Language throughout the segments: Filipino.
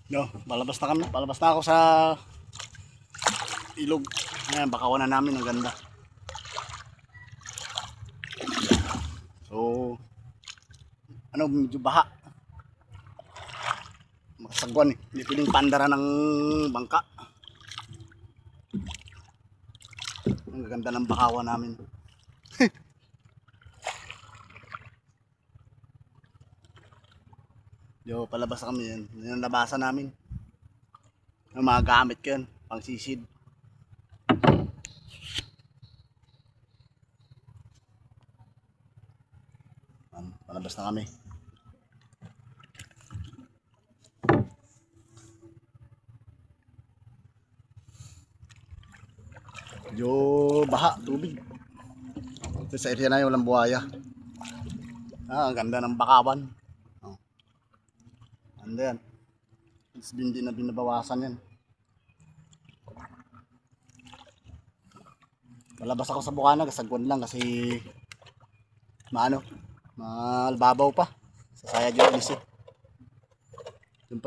No, palabas na kami. Palabas na ako sa ilog. Ayan, bakawan na namin. Ang ganda. So, medyo baha. Makasagwan eh. Hindi pwedeng pandara ng bangka. Ang ganda ng bakawan namin. Yo, palabas na kami yan. Yan ang labasan namin. Yung mga gamit ko yan. Pang sisid. Palabas na kami. Yo, baha, tubig. Ito sa area na yung walang buhaya. Ang ganda ng bakawan. Ano yan? Hindi na binabawasan yan. Malabas ako sa bukana, kasagwan lang kasi malbabaw pa. Sa saya dyan isip. Doon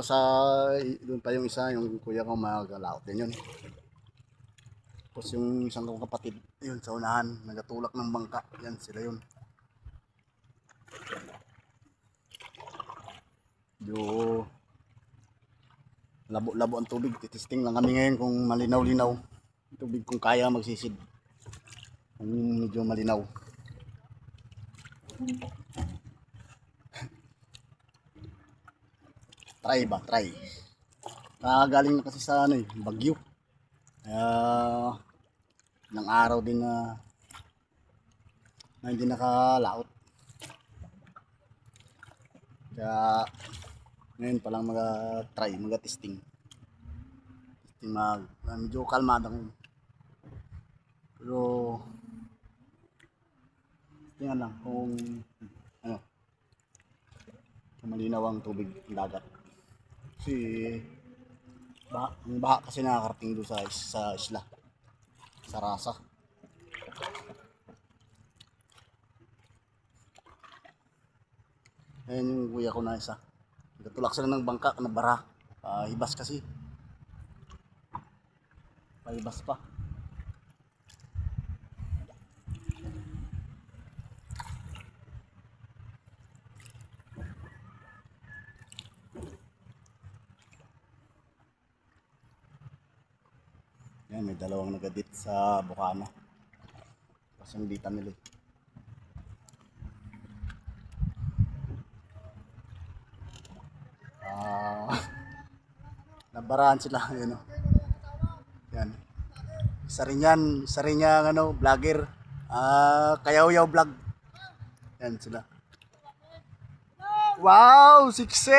pa yung isa, yung kuya ko magalaot din yun. Tapos yung isang kong kapatid, yun sa unahan, nagatulak ng bangka. Yan, sila yun. Yo, labo-labo ang tubig. Titisting lang kami ngayon kung malinaw-linaw tubig, kung kaya magsisid, kung medyo malinaw. Try. Galing na kasi sa bagyo. Ilang araw din na hindi nakalaot. Kaya ngayon pa lang mag-testing. Medyo kalmada ko. Pero tingnan lang kung malinaw ang tubig ng dagat. Kasi ang baha kasi nakakarating doon sa isla, sa Rasa. Ayan yung kuya ko na isa. Nagtulak sila ng bangka na bara. Hibas kasi. Pahibas pa. Yan, may dalawang nagadit sa bukana. Kasi hindi nila. Nabarahan sila, yun o. Yan. Isa rin yan vlogger. Kayaw-yaw vlog. Yan sila. Wow, siksi!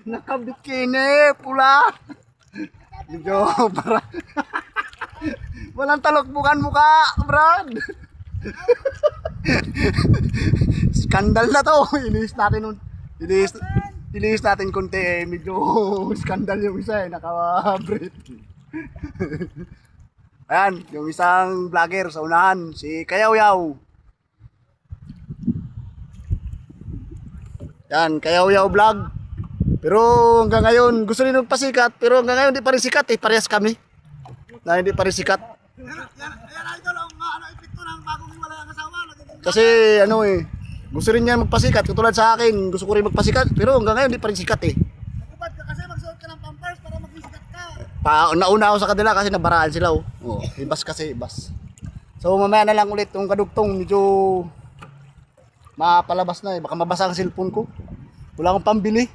Nakabikini, pula. Medyo para. Walang talokbukan mukha, Brad. Skandal na to. Iniis natin konti medyo skandal yung isa naka-breed. Ayan, yung isang vlogger sa unahan, si Kayaw-yaw. Yan, Kayaw-yaw vlog. Pero hanggang ngayon, gusto rin magpasikat, pero hanggang ngayon hindi pa rin sikat parehas kami. Na hindi pa rin sikat. Kasi gusto rin niya magpasikat, katulad sa akin, gusto ko rin magpasikat, pero hanggang ngayon hindi pa rin sikat Nakubad ka kasi magsuot ka ng pampers para magsikat ka. Nauna ako sa kanila kasi nabaraan sila ibas. So mamaya na lang ulit yung kadugtong, medyo mapalabas na baka mabasa ang cellphone ko. Wala akong pambili.